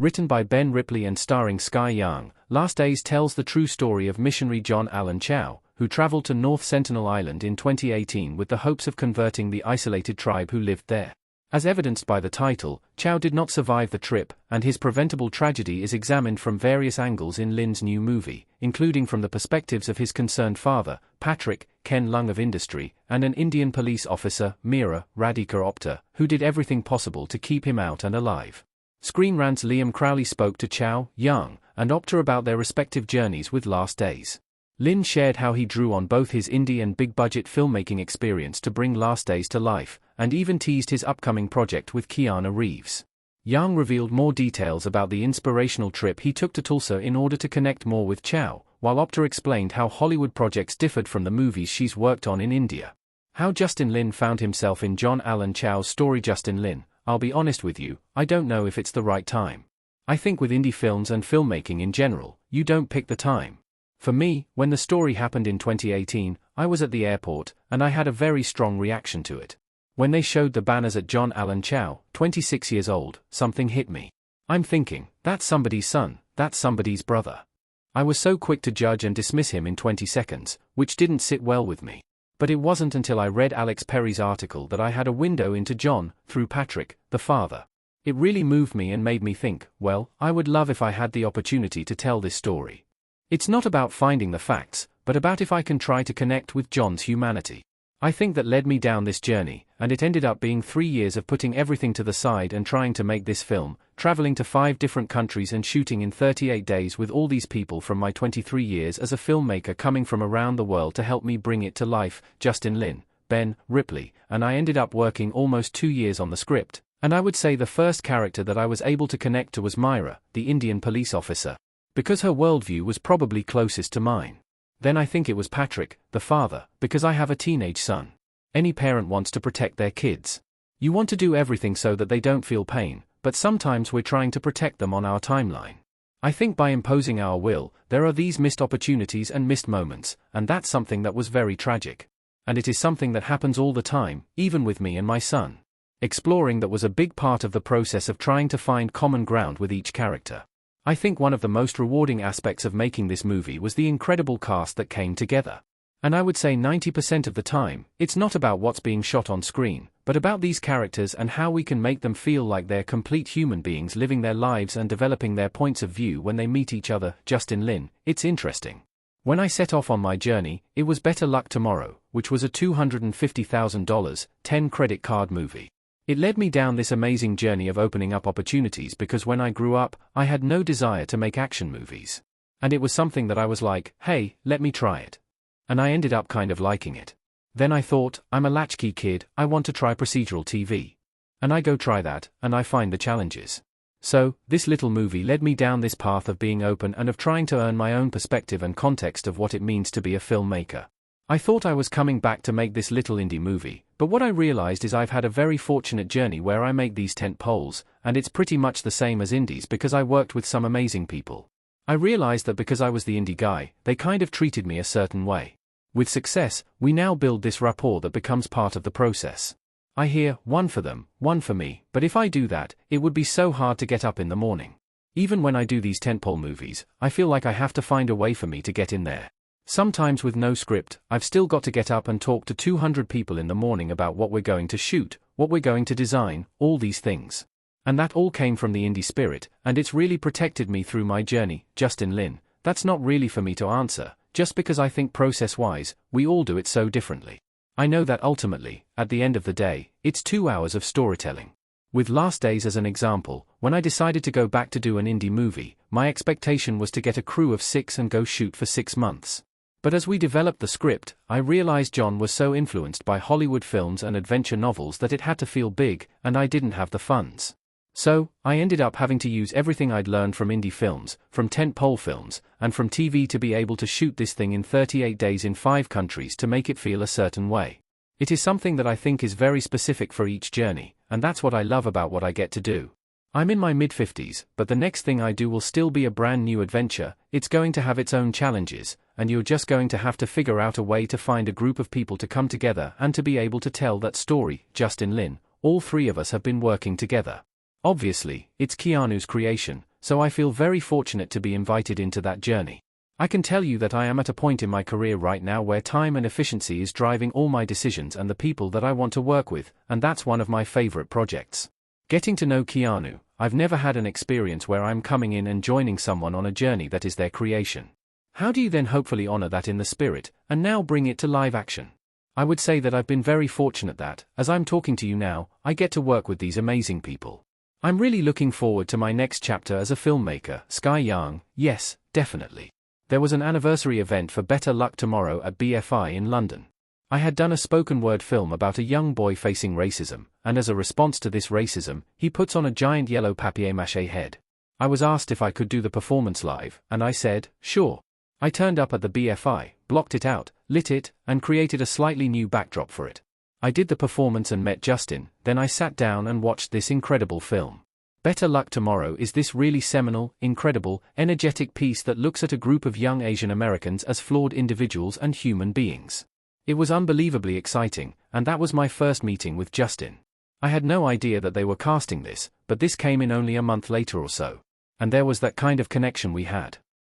Written by Ben Ripley and starring Sky Young, Last Days tells the true story of missionary John Allen Chow, who traveled to North Sentinel Island in 2018 with the hopes of converting the isolated tribe who lived there. As evidenced by the title, Chow did not survive the trip, and his preventable tragedy is examined from various angles in Lin's new movie, including from the perspectives of his concerned father, Patrick, Ken Lung of industry, and an Indian police officer, Meera Radhika Opta, who did everything possible to keep him out and alive. Screen Rant's Liam Crowley spoke to Chow, Young, and Opta about their respective journeys with Last Days. Lin shared how he drew on both his indie and big-budget filmmaking experience to bring Last Days to life, and even teased his upcoming project with Keanu Reeves. Young revealed more details about the inspirational trip he took to Tulsa in order to connect more with Chow, while Opta explained how Hollywood projects differed from the movies she's worked on in India. How Justin Lin found himself in John Allen Chow's story. Justin Lin: I'll be honest with you, I don't know if it's the right time. I think with indie films and filmmaking in general, you don't pick the time. For me, when the story happened in 2018, I was at the airport, and I had a very strong reaction to it. When they showed the banners at John Allen Chow, 26 years old, something hit me. I'm thinking, that's somebody's son, that's somebody's brother. I was so quick to judge and dismiss him in 20 seconds, which didn't sit well with me. But it wasn't until I read Alex Perry's article that I had a window into John, through Patrick, the father. It really moved me and made me think, well, I would love if I had the opportunity to tell this story. It's not about finding the facts, but about if I can try to connect with John's humanity. I think that led me down this journey, and it ended up being 3 years of putting everything to the side and trying to make this film, traveling to 5 different countries and shooting in 38 days with all these people from my 23 years as a filmmaker coming from around the world to help me bring it to life. Justin Lin, Ben Ripley, and I ended up working almost 2 years on the script, and I would say the first character that I was able to connect to was Meera, the Indian police officer, because her worldview was probably closest to mine. Then I think it was Patrick, the father, because I have a teenage son. Any parent wants to protect their kids. You want to do everything so that they don't feel pain, but sometimes we're trying to protect them on our timeline. I think by imposing our will, there are these missed opportunities and missed moments, and that's something that was very tragic. And it is something that happens all the time, even with me and my son. Exploring that was a big part of the process of trying to find common ground with each character. I think one of the most rewarding aspects of making this movie was the incredible cast that came together. And I would say 90% of the time, it's not about what's being shot on screen, but about these characters and how we can make them feel like they're complete human beings living their lives and developing their points of view when they meet each other. Justin Lin: It's interesting. When I set off on my journey, it was Better Luck Tomorrow, which was a $250,000, 10 credit card movie. It led me down this amazing journey of opening up opportunities because when I grew up, I had no desire to make action movies. And it was something that I was like, hey, let me try it. And I ended up kind of liking it. Then I thought, I'm a latchkey kid, I want to try procedural TV. And I go try that, and I find the challenges. So, this little movie led me down this path of being open and of trying to earn my own perspective and context of what it means to be a filmmaker. I thought I was coming back to make this little indie movie, but what I realized is I've had a very fortunate journey where I make these tent poles, and it's pretty much the same as indies because I worked with some amazing people. I realized that because I was the indie guy, they kind of treated me a certain way. With success, we now build this rapport that becomes part of the process. I hear, one for them, one for me, but if I do that, it would be so hard to get up in the morning. Even when I do these tentpole movies, I feel like I have to find a way for me to get in there. Sometimes with no script, I've still got to get up and talk to 200 people in the morning about what we're going to shoot, what we're going to design, all these things. And that all came from the indie spirit, and it's really protected me through my journey. Justin Lin: That's not really for me to answer, just because I think process-wise, we all do it so differently. I know that ultimately, at the end of the day, it's 2 hours of storytelling. With Last Days as an example, when I decided to go back to do an indie movie, my expectation was to get a crew of 6 and go shoot for 6 months. But as we developed the script, I realized John was so influenced by Hollywood films and adventure novels that it had to feel big, and I didn't have the funds. So, I ended up having to use everything I'd learned from indie films, from tentpole films, and from TV to be able to shoot this thing in 38 days in 5 countries to make it feel a certain way. It is something that I think is very specific for each journey, and that's what I love about what I get to do. I'm in my mid-50s, but the next thing I do will still be a brand new adventure. It's going to have its own challenges, and you're just going to have to figure out a way to find a group of people to come together and to be able to tell that story. Justin Lin: All 3 of us have been working together. Obviously, it's Keanu's creation, so I feel very fortunate to be invited into that journey. I can tell you that I am at a point in my career right now where time and efficiency is driving all my decisions and the people that I want to work with, and that's one of my favorite projects. Getting to know Keanu, I've never had an experience where I'm coming in and joining someone on a journey that is their creation. How do you then hopefully honor that in the spirit, and now bring it to live action? I would say that I've been very fortunate that, as I'm talking to you now, I get to work with these amazing people. I'm really looking forward to my next chapter as a filmmaker. Sky Young, yes, definitely. There was an anniversary event for Better Luck Tomorrow at BFI in London. I had done a spoken word film about a young boy facing racism, and as a response to this racism, he puts on a giant yellow papier-mâché head. I was asked if I could do the performance live, and I said, sure. I turned up at the BFI, blocked it out, lit it, and created a slightly new backdrop for it. I did the performance and met Justin, then I sat down and watched this incredible film. Better Luck Tomorrow is this really seminal, incredible, energetic piece that looks at a group of young Asian Americans as flawed individuals and human beings. It was unbelievably exciting, and that was my first meeting with Justin. I had no idea that they were casting this, but this came in only a month later or so. And there was that kind of connection we had.